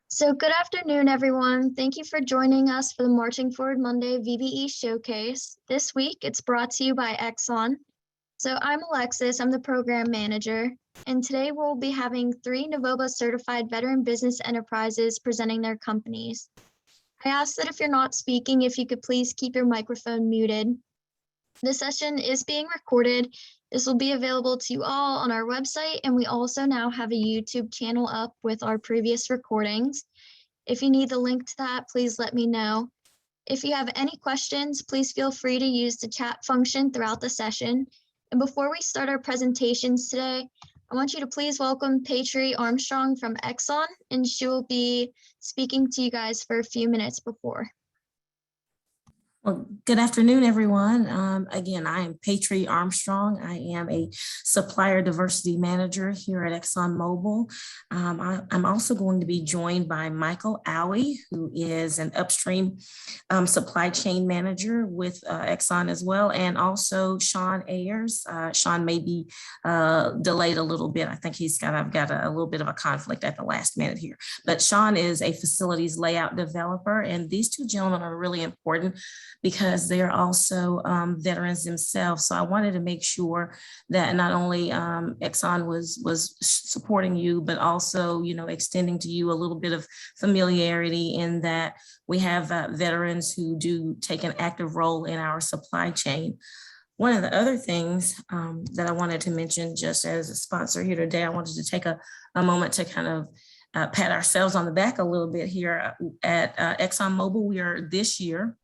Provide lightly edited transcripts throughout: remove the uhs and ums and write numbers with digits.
So good afternoon, everyone. Thank you for joining us for the Marching Forward Monday VBE Showcase. This week, it's brought to you by Exxon. So I'm Alexis, I'm the program manager, and today we'll be having 3 NaVOBA's certified veteran business enterprises presenting their companies. I ask that if you're not speaking, if you could please keep your microphone muted. This session is being recorded. This will be available to you all on our website, and we also now have a YouTube channel up with our previous recordings. If you need the link to that, please let me know. If you have any questions, please feel free to use the chat function throughout the session. And before we start our presentations today, I want you to please welcome Patri Armstrong from Exxon, and she will be speaking to you guys for a few minutes before. Well, good afternoon, everyone. Again, I am Patri Armstrong. I am a supplier diversity manager here at ExxonMobil. I'm also going to be joined by Michael Owie, who is an upstream supply chain manager with Exxon as well, and also Sean Ayers. Sean may be delayed a little bit. I think I've got a little bit of a conflict at the last minute here. But Sean is a facilities layout developer, and these two gentlemen are really important because they're also veterans themselves. So I wanted to make sure that not only Exxon was supporting you, but also, extending to you a little bit of familiarity in that we have veterans who do take an active role in our supply chain. One of the other things that I wanted to mention, just as a sponsor here today, I wanted to take a moment to kind of pat ourselves on the back a little bit here at ExxonMobil. We are this year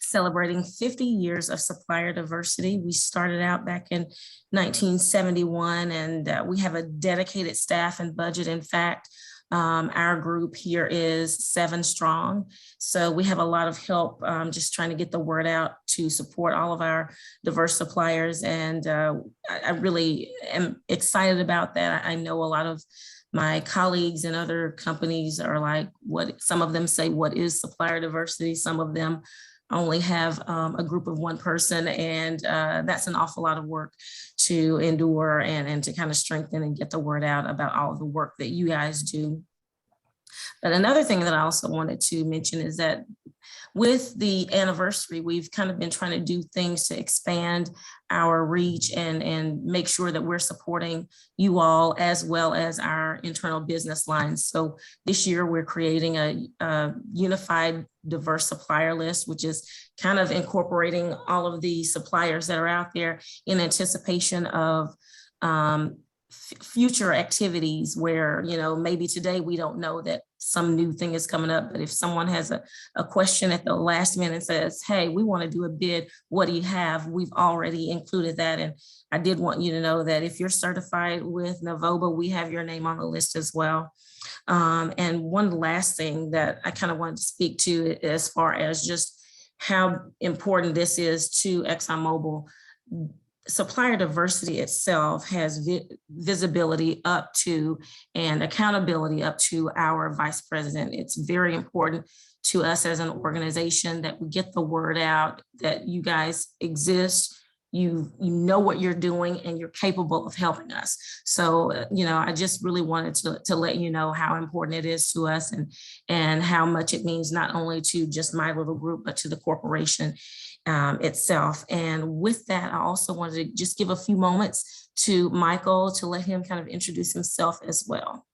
celebrating 50 years of supplier diversity. We started out back in 1971, and we have a dedicated staff and budget. In fact, our group here is 7 strong. So we have a lot of help just trying to get the word out to support all of our diverse suppliers. And I really am excited about that. I know a lot of my colleagues in other companies are like, some of them say, what is supplier diversity? Some of them only have a group of 1 person, and that's an awful lot of work to endure and to kind of strengthen and get the word out about all of the work that you guys do. But another thing that I also wanted to mention is that with the anniversary, we've kind of been trying to do things to expand our reach and make sure that we're supporting you all as well as our internal business lines. So this year we're creating a unified diverse supplier list, which is kind of incorporating all of the suppliers that are out there in anticipation of future activities where, maybe today we don't know that some new thing is coming up, but if someone has a question at the last minute and says, hey, we want to do a bid, what do you have? We've already included that. And I did want you to know that if you're certified with NaVOBA, we have your name on the list as well. And one last thing that I kind of wanted to speak to as far as just how important this is to ExxonMobil. Supplier diversity itself has visibility up to and accountability up to our vice president. It's very important to us as an organization that we get the word out that you guys exist, you know what you're doing, and you're capable of helping us. So, I just really wanted to let you know how important it is to us and how much it means not only to just my little group, but to the corporation itself. And with that, I also wanted to just give a few moments to Michael to let him kind of introduce himself as well.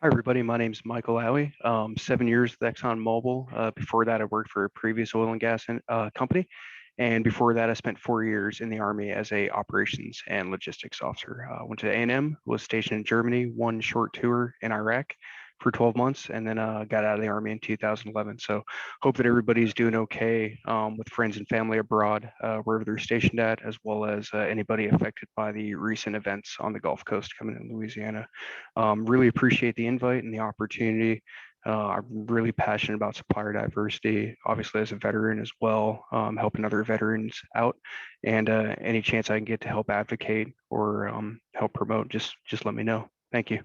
Hi, everybody. My name is Michael Owie. 7 years with ExxonMobil. Before that, I worked for a previous oil and gas company. And before that, I spent 4 years in the Army as a operations and logistics officer. Went to A&M, was stationed in Germany, 1 short tour in Iraq for 12 months, and then got out of the Army in 2011. So hope that everybody's doing okay with friends and family abroad, wherever they're stationed at, as well as anybody affected by the recent events on the Gulf Coast coming in Louisiana. Really appreciate the invite and the opportunity. I'm really passionate about supplier diversity, obviously as a veteran as well, helping other veterans out, and any chance I can get to help advocate or help promote, just let me know. Thank you.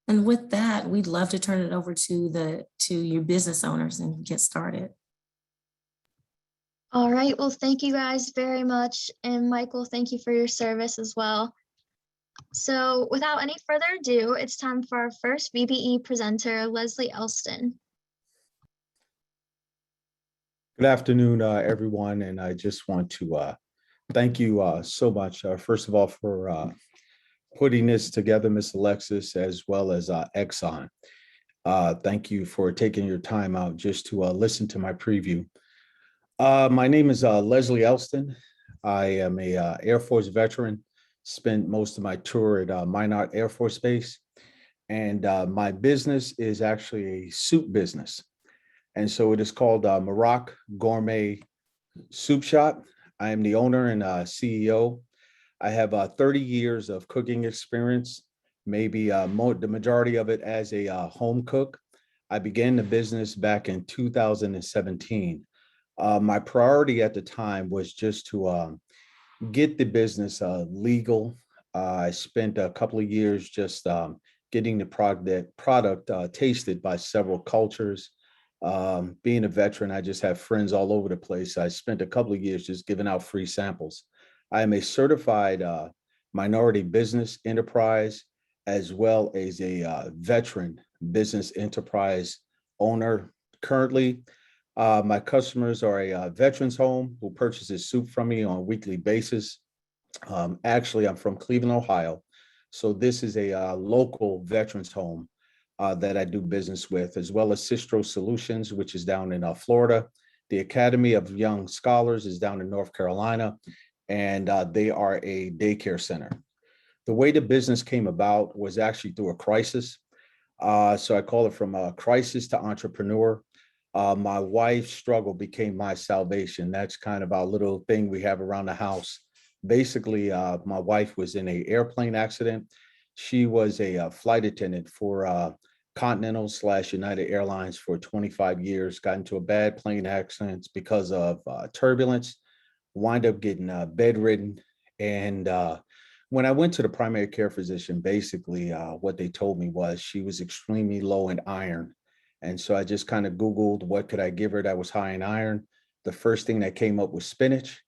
And with that, we'd love to turn it over to your business owners and get started. All right, well, thank you guys very much. And Michael, thank you for your service as well. So without any further ado, it's time for our first VBE presenter, Leslie Elston. Good afternoon, everyone. And I just want to thank you so much, first of all, for putting this together, Ms. Alexis, as well as Exxon. Thank you for taking your time out just to listen to my preview. My name is Leslie Elston. I am a Air Force veteran, spent most of my tour at Minot Air Force Base. And my business is actually a soup business. And so it is called Maroc Gourmet Soup Shop. I am the owner and CEO. I have 30 years of cooking experience, maybe the majority of it as a home cook. I began the business back in 2017. My priority at the time was just to get the business legal. I spent a couple of years just getting the product tasted by several cultures. Being a veteran, I just have friends all over the place. I spent a couple of years just giving out free samples. I am a certified minority business enterprise, as well as a veteran business enterprise owner. Currently, my customers are a veterans home who purchases soup from me on a weekly basis. Actually, I'm from Cleveland, Ohio. So this is a local veterans home that I do business with, as well as Sistro Solutions, which is down in Florida. The Academy of Young Scholars is down in North Carolina, and they are a daycare center. The way the business came about was actually through a crisis. So I call it from a crisis to entrepreneur. My wife's struggle became my salvation. That's kind of our little thing we have around the house. Basically, my wife was in an airplane accident. She was a flight attendant for Continental/United Airlines for 25 years, got into a bad plane accident because of turbulence, wind up getting bedridden. And when I went to the primary care physician, basically what they told me was she was extremely low in iron. And so I just kind of Googled what could I give her that was high in iron. The first thing that came up was spinach.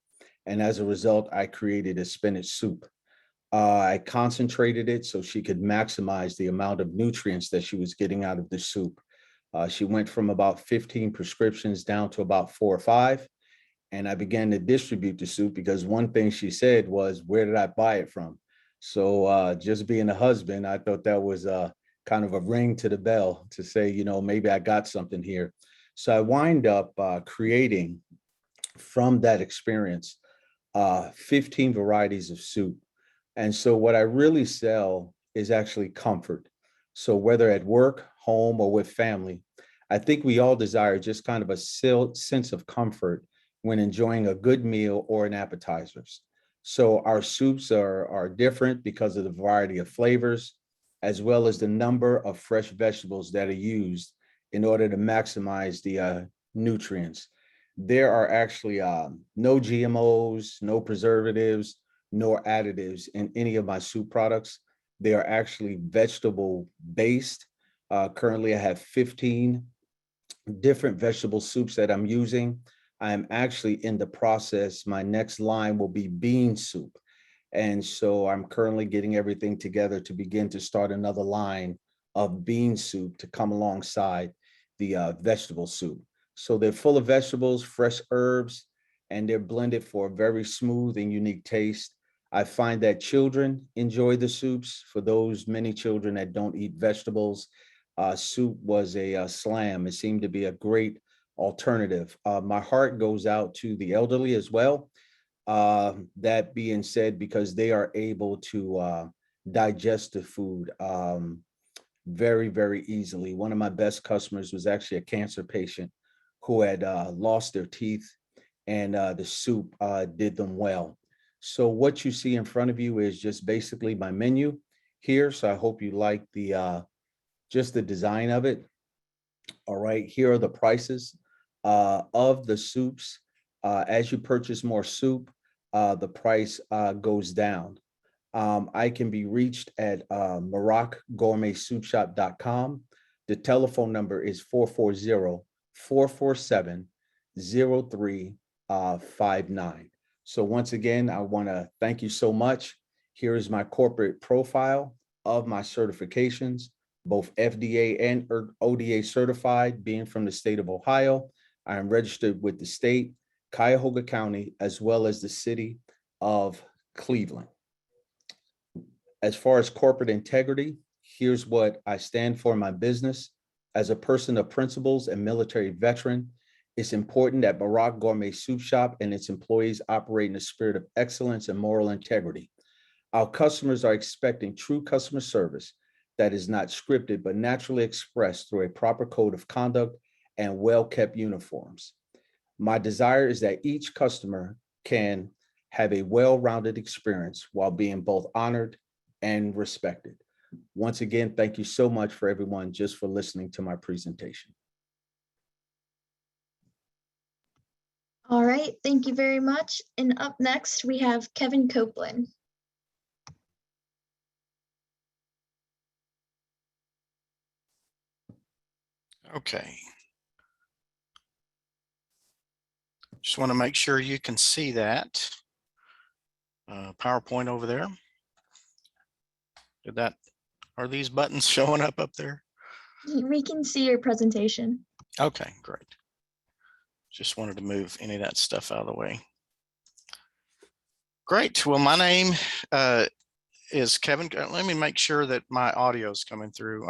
And as a result, I created a spinach soup. I concentrated it so she could maximize the amount of nutrients that she was getting out of the soup. She went from about 15 prescriptions down to about 4 or 5. And I began to distribute the soup because one thing she said was, where did I buy it from? So just being a husband, I thought that was kind of a ring to the bell to say, you know, maybe I got something here. So I wind up creating from that experience 15 varieties of soup. And so what I really sell is actually comfort. So whether at work, home, or with family, I think we all desire just kind of a sense of comfort when enjoying a good meal or an appetizers. So our soups are different because of the variety of flavors, as well as the number of fresh vegetables that are used in order to maximize the nutrients. There are actually no GMOs, no preservatives, nor additives in any of my soup products. They are actually vegetable based. Currently, I have 15 different vegetable soups that I'm using. I am actually in the process. My next line will be bean soup. And so I'm currently getting everything together to begin to start another line of bean soup to come alongside the vegetable soup. So they're full of vegetables, fresh herbs, and they're blended for a very smooth and unique taste. I find that children enjoy the soups. For those many children that don't eat vegetables, soup was a slam. It seemed to be a great alternative. My heart goes out to the elderly as well. That being said, because they are able to digest the food very, very easily. One of my best customers was actually a cancer patient who had lost their teeth, and the soup did them well. So what you see in front of you is just basically my menu here. So I hope you like the just the design of it. All right, here are the prices of the soups. As you purchase more soup, the price goes down. I can be reached at morocgourmetsoupshop.com. The telephone number is 440-447-0359. So once again, I want to thank you so much. Here is my corporate profile of my certifications, both FDA and ODA certified, being from the state of Ohio. I am registered with the state, Cuyahoga County, as well as the city of Cleveland. As far as corporate integrity, here's what I stand for in my business. As a person of principles and military veteran, it's important that Barak Gourmet Soup Shop and its employees operate in a spirit of excellence and moral integrity. Our customers are expecting true customer service that is not scripted, but naturally expressed through a proper code of conduct and well-kept uniforms. My desire is that each customer can have a well-rounded experience while being both honored and respected. Once again, thank you so much for everyone just for listening to my presentation. All right, thank you very much. And up next, we have Kevin Copeland. Okay. Just want to make sure you can see that PowerPoint over there. Are these buttons showing up there? We can see your presentation. Okay, great. Just wanted to move any of that stuff out of the way. Great. Well, my name is Kevin. Let me make sure that my audio is coming through.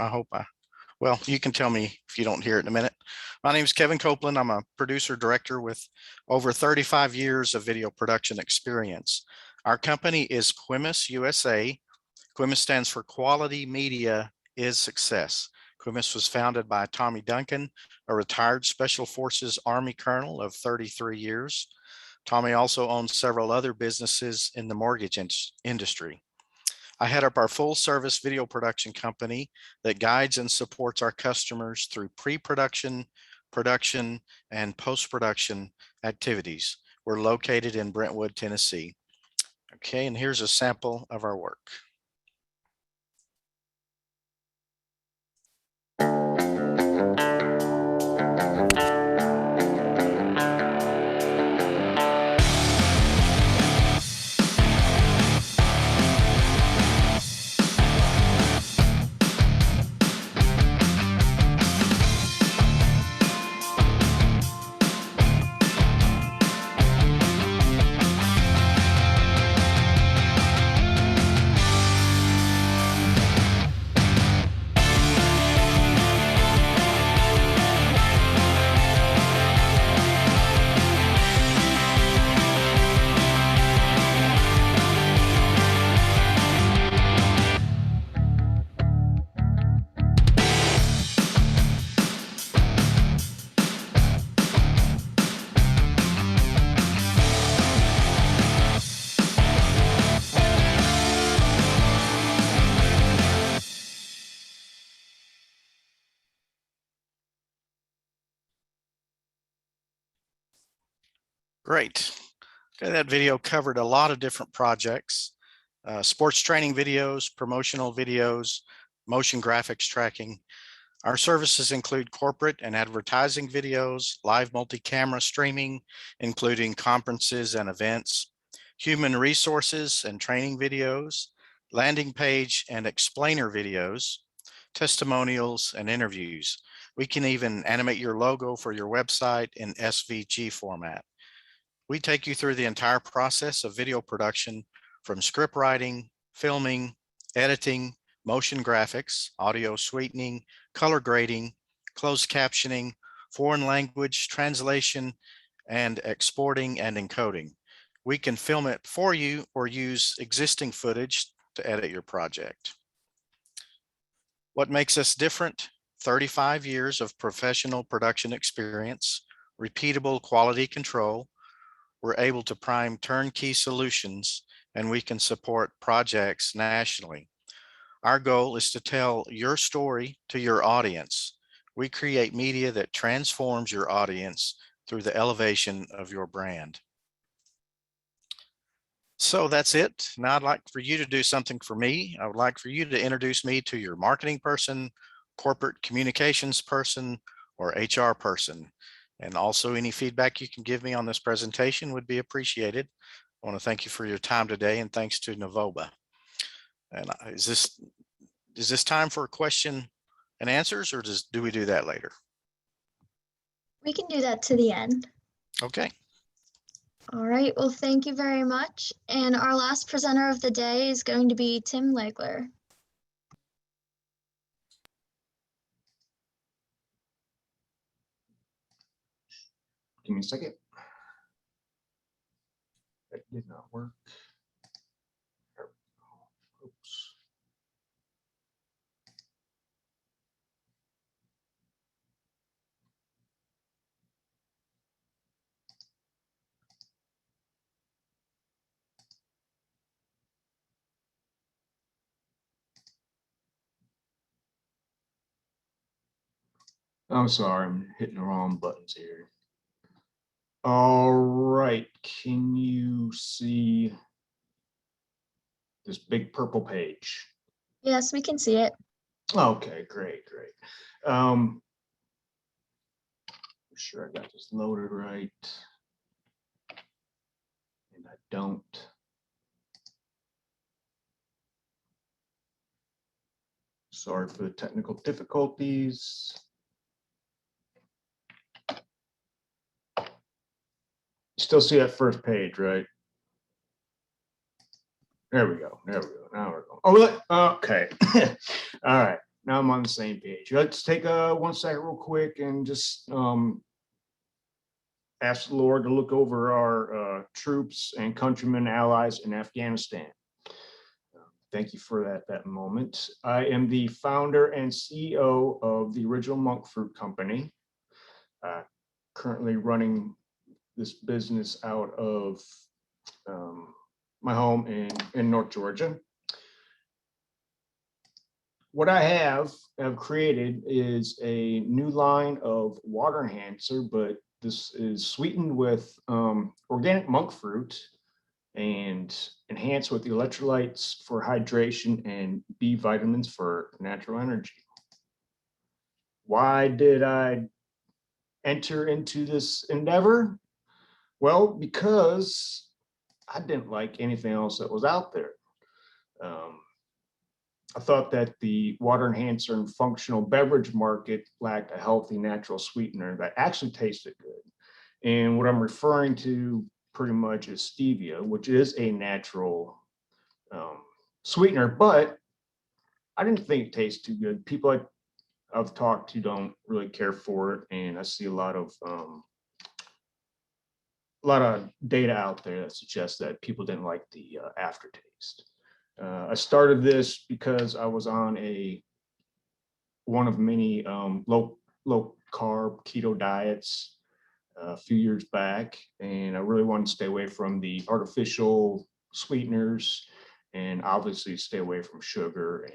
Well, you can tell me if you don't hear it in a minute. My name is Kevin Copeland. I'm a producer director with over 35 years of video production experience. Our company is Quimis USA. Quimis stands for Quality Media is Success. Quimis was founded by Tommy Duncan, a retired Special Forces Army colonel of 33 years. Tommy also owns several other businesses in the mortgage industry. I head up our full service video production company that guides and supports our customers through pre-production, production, and post-production activities. We're located in Brentwood, Tennessee. Okay, and here's a sample of our work. Great. Okay, that video covered a lot of different projects, sports training videos, promotional videos, motion graphics tracking. Our services include corporate and advertising videos, live multi-camera streaming, including conferences and events, human resources and training videos, landing page and explainer videos, testimonials and interviews. We can even animate your logo for your website in SVG format. We take you through the entire process of video production, from script writing, filming, editing, motion graphics, audio sweetening, color grading, closed captioning, foreign language translation, and exporting and encoding. We can film it for you or use existing footage to edit your project. What makes us different? 35 years of professional production experience, repeatable quality control. We're able to prime turnkey solutions, and we can support projects nationally. Our goal is to tell your story to your audience. We create media that transforms your audience through the elevation of your brand. So that's it. Now I'd like for you to do something for me. I would like for you to introduce me to your marketing person, corporate communications person, or HR person. And also any feedback you can give me on this presentation would be appreciated. I want to thank you for your time today, and thanks to NaVOBA. And is this time for a question and answers, or do we do that later? We can do that to the end. Okay. All right, well, thank you very much. And our last presenter of the day is going to be Tim Legler. Give me a second. That did not work. There we go. Oops. I'm sorry, I'm hitting the wrong buttons here. All right, can you see this big purple page? Yes, we can see it. Okay, great. Sure I got this loaded right. And I don't. Sorry for the technical difficulties. You still see that first page, right? There we go. Now we're going. Oh, look. Okay. All right. Now I'm on the same page. Let's take 1 second real quick and just ask the Lord to look over our troops and countrymen allies in Afghanistan. Thank you for that moment. I am the founder and CEO of the original Monk Fruit Company, currently running this business out of my home in North Georgia. What I have created is a new line of water enhancer, but this is sweetened with organic monk fruit and enhanced with electrolytes for hydration and B vitamins for natural energy. Why did I enter into this endeavor? Well, because I didn't like anything else that was out there. I thought that the water enhancer and functional beverage market lacked a healthy natural sweetener that actually tasted good. And what I'm referring to pretty much is stevia, which is a natural sweetener, but I didn't think it tastes too good. People I've talked to don't really care for it, and I see a lot of data out there that suggests that people didn't like the aftertaste. I started this because I was on one of many low carb keto diets a few years back, and I really wanted to stay away from the artificial sweeteners and obviously stay away from sugar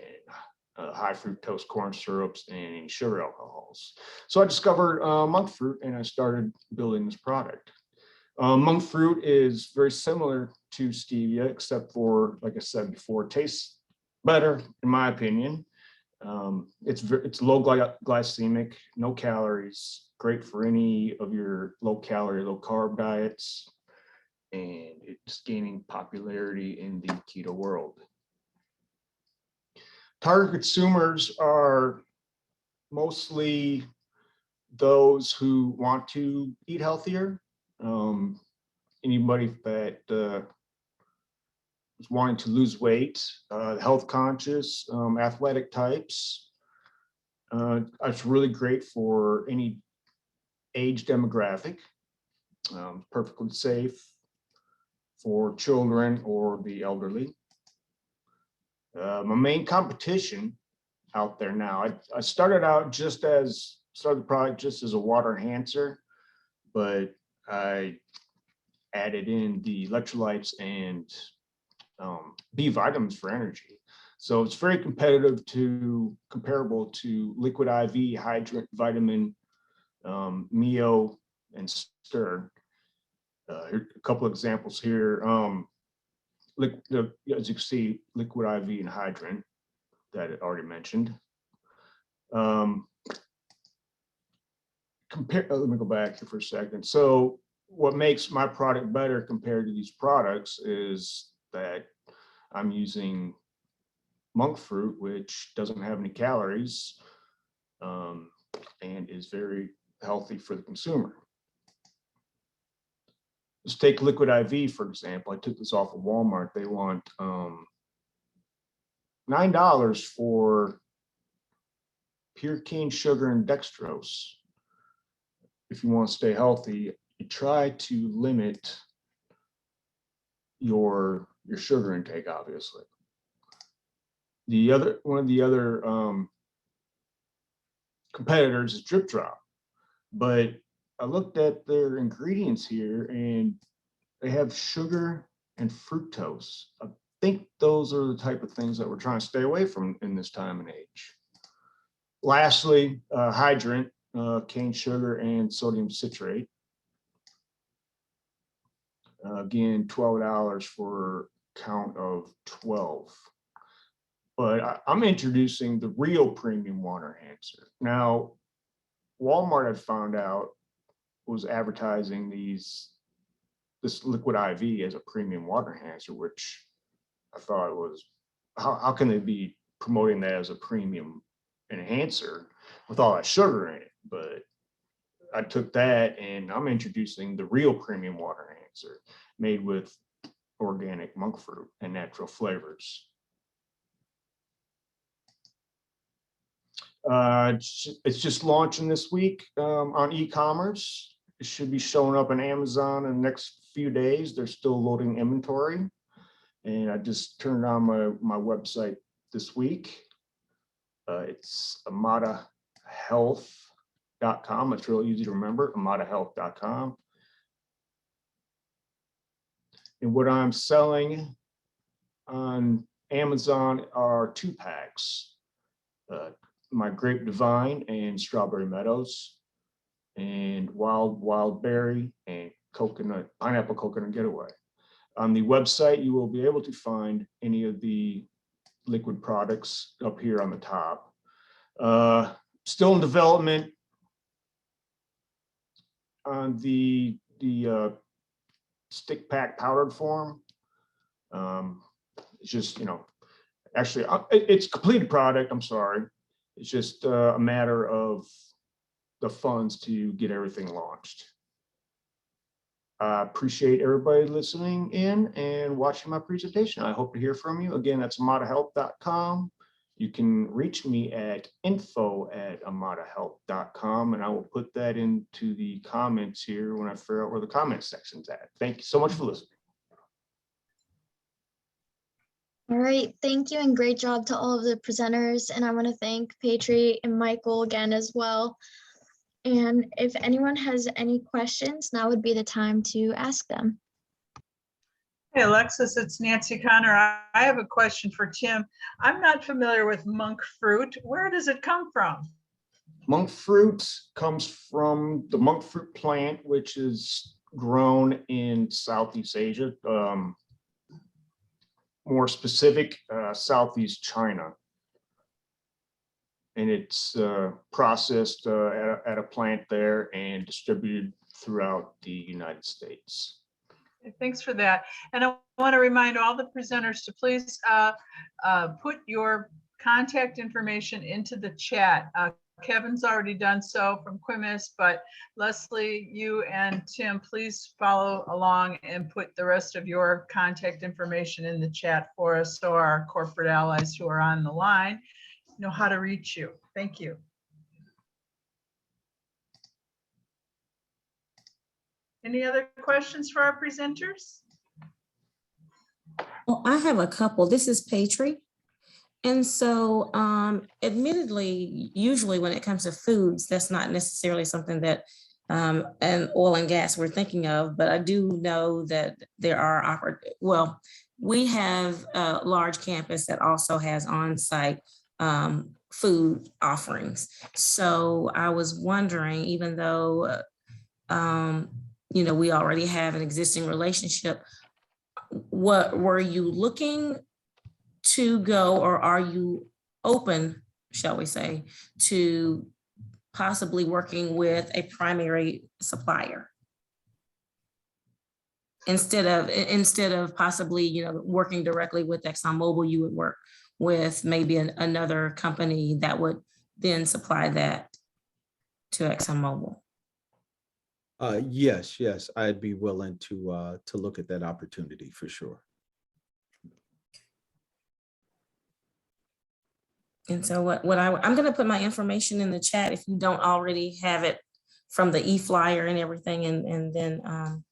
and high fructose corn syrups and sugar alcohols. So I discovered monk fruit and I started building this product. Monk fruit is very similar to stevia, except for, like I said before, it tastes better, in my opinion. It's low glycemic, no calories, great for any of your low calorie, low carb diets, and it's gaining popularity in the keto world. Target consumers are mostly those who want to eat healthier. Anybody that is wanting to lose weight, health conscious, athletic types. It's really great for any age demographic. Perfectly safe for children or the elderly. My main competition out there now, I started the product just as a water enhancer, but I added in the electrolytes and B vitamins for energy. So it's very comparable to liquid IV, hydrant, vitamin, Mio, and Stir. A couple examples here. as you can see, liquid IV and hydrant that I already mentioned. Let me go back here for a second. So what makes my product better compared to these products is that I'm using monk fruit, which doesn't have any calories and is very healthy for the consumer. Let's take liquid IV, for example. I took this off of Walmart. They want $9 for pure cane sugar and dextrose. If you want to stay healthy, you try to limit your sugar intake, obviously. One of the other competitors is Drip Drop, but I looked at their ingredients here and they have sugar and fructose. I think those are the type of things that we're trying to stay away from in this time and age. Lastly, hydrant, cane sugar and sodium citrate. Again, $12 for a count of 12. But I'm introducing the real premium water enhancer. Now, Walmart, I found out, was advertising this liquid IV as a premium water enhancer, which I thought was, how can they be promoting that as a premium enhancer with all that sugar in it? But I took that and I'm introducing the real premium water enhancer made with organic monk fruit and natural flavors. It's just launching this week on e-commerce. It should be showing up on Amazon in the next few days. They're still loading inventory. And I just turned on my website this week. It's AmadaHealth.com. It's real easy to remember, AmadaHealth.com. And what I'm selling on Amazon are 2-packs. My Grape Divine and Strawberry Meadows, and Wild Berry and Pineapple Coconut Getaway. On the website, you will be able to find any of the liquid products up here on the top. Still in development on the stick pack powdered form. It's just, actually, it's a completed product. I'm sorry. It's just a matter of the funds to get everything launched. I appreciate everybody listening in and watching my presentation. I hope to hear from you. Again, that's AmadaHealth.com. You can reach me at info@AmadaHealth.com, and I will put that into the comments here when I figure out where the comment section's at. Thank you so much for listening. All right, thank you and great job to all of the presenters. And I want to thank Patri and Michael again as well. And if anyone has any questions, now would be the time to ask them. Hey, Alexis, it's Nancy Connor. I have a question for Tim. I'm not familiar with monk fruit. Where does it come from? Monk fruit comes from the monk fruit plant, which is grown in Southeast Asia. More specific, Southeast China. And it's processed at a plant there and distributed throughout the United States. Thanks for that. And I want to remind all the presenters to please put your contact information into the chat. Kevin's already done so from Quimis, but Leslie, you and Tim, please follow along and put the rest of your contact information in the chat for us so our corporate allies who are on the line know how to reach you. Thank you. Any other questions for our presenters? Well, I have a couple. This is Patri. And so admittedly, usually when it comes to foods, that's not necessarily something that and oil and gas we're thinking of, but I do know that there are, well, we have a large campus that also has on-site food offerings. So I was wondering, even though, we already have an existing relationship, what were you looking to go, or are you open, shall we say, to possibly working with a primary supplier? Instead of possibly, working directly with ExxonMobil, you would work with maybe another company that would then supply that to ExxonMobil. Yes, I'd be willing to look at that opportunity for sure. And so I'm going to put my information in the chat if you don't already have it from the e-flyer and everything, and then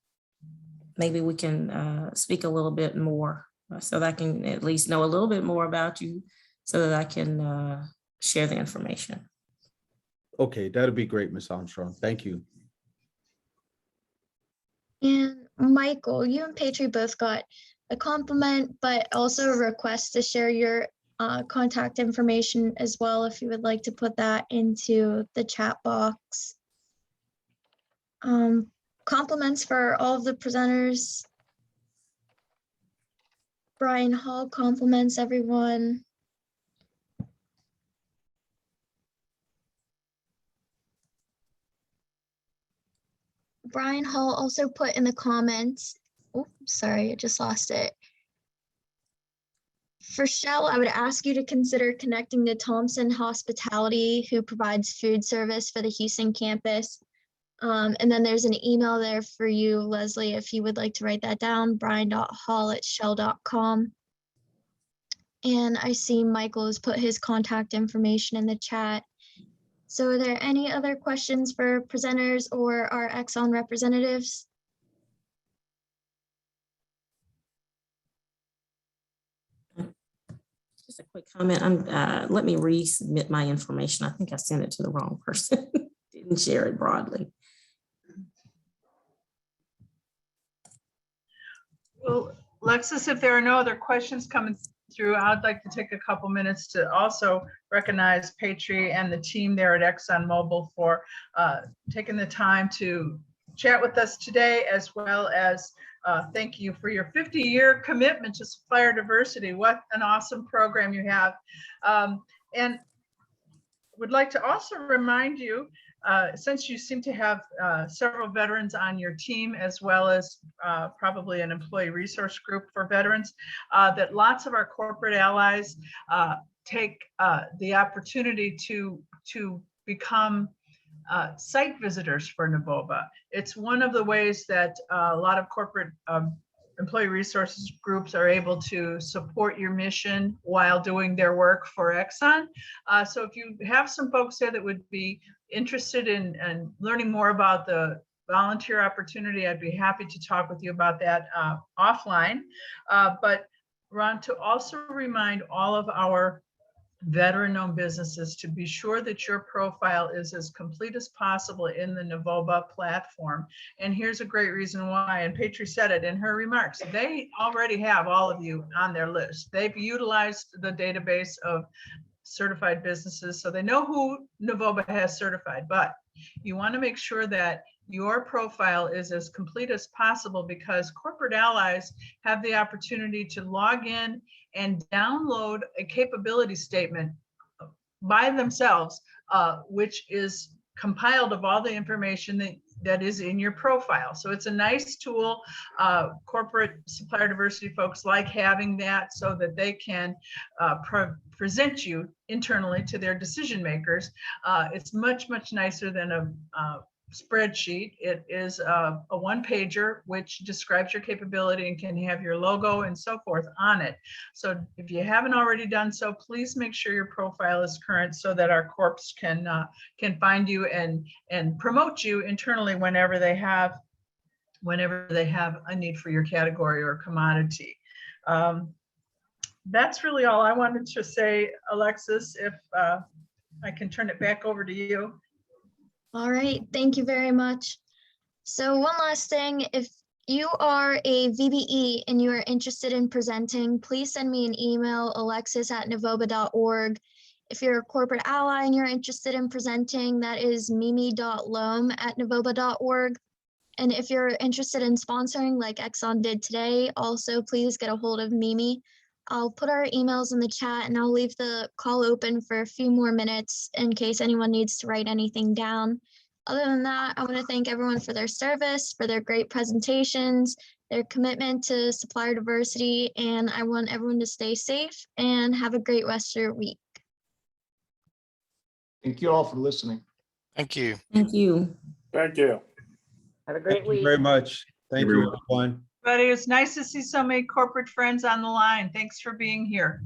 maybe we can speak a little bit more so that I can at least know a little bit more about you so that I can share the information. Okay, that'd be great, Ms. Armstrong. Thank you. And Michael, you and Patri both got a compliment, but also a request to share your contact information as well, if you would like to put that into the chat box. Compliments for all of the presenters. Brian Hall compliments everyone. Brian Hall also put in the comments, oh, sorry, I just lost it. For Shell, I would ask you to consider connecting to Thompson Hospitality, who provides food service for the Houston campus. And then there's an email there for you, Leslie, if you would like to write that down, brian.hall@shell.com. And I see Michael has put his contact information in the chat. So are there any other questions for presenters or our Exxon representatives? Just a quick comment. Let me resubmit my information. I think I sent it to the wrong person. Didn't share it broadly. Well, Alexis, if there are no other questions coming through, I'd like to take a couple minutes to also recognize Patri and the team there at ExxonMobil for taking the time to chat with us today, as well as thank you for your 50-year commitment to supplier diversity. What an awesome program you have. And would like to also remind you, since you seem to have several veterans on your team, as well as probably an employee resource group for veterans, that lots of our corporate allies take the opportunity to become site visitors for NaVOBA. It's one of the ways that a lot of corporate employee resources groups are able to support your mission while doing their work for Exxon. So if you have some folks there that would be interested in learning more about the volunteer opportunity, I'd be happy to talk with you about that offline. But Ron, to also remind all of our veteran-owned businesses to be sure that your profile is as complete as possible in the NaVOBA platform. And here's a great reason why, and Patri said it in her remarks, they already have all of you on their list. They've utilized the database of certified businesses, so they know who NaVOBA has certified, but you want to make sure that your profile is as complete as possible, because corporate allies have the opportunity to log in and download a capability statement by themselves, which is compiled of all the information that is in your profile. So it's a nice tool. Corporate supplier diversity folks like having that so that they can present you internally to their decision makers. It's much, much nicer than a spreadsheet. It is a one-pager which describes your capability and can have your logo and so forth on it. So if you haven't already done so, please make sure your profile is current so that our corps can find you and promote you internally whenever they have a need for your category or commodity. That's really all I wanted to say, Alexis, if I can turn it back over to you. All right, thank you very much. So one last thing, if you are a VBE and you are interested in presenting, please send me an email, alexis@navoba.org. If you're a corporate ally and you're interested in presenting, that is mimi.loam@navoba.org. And if you're interested in sponsoring like Exxon did today, also please get a hold of Mimi. I'll put our emails in the chat and I'll leave the call open for a few more minutes in case anyone needs to write anything down. Other than that, I want to thank everyone for their service, for their great presentations, their commitment to supplier diversity, and I want everyone to stay safe and have a great rest of your week. Thank you all for listening. Thank you. Thank you. Thank you. Have a great Thank you week. very much. Thank you, everyone. But it's nice to see so many corporate friends on the line. Thanks for being here.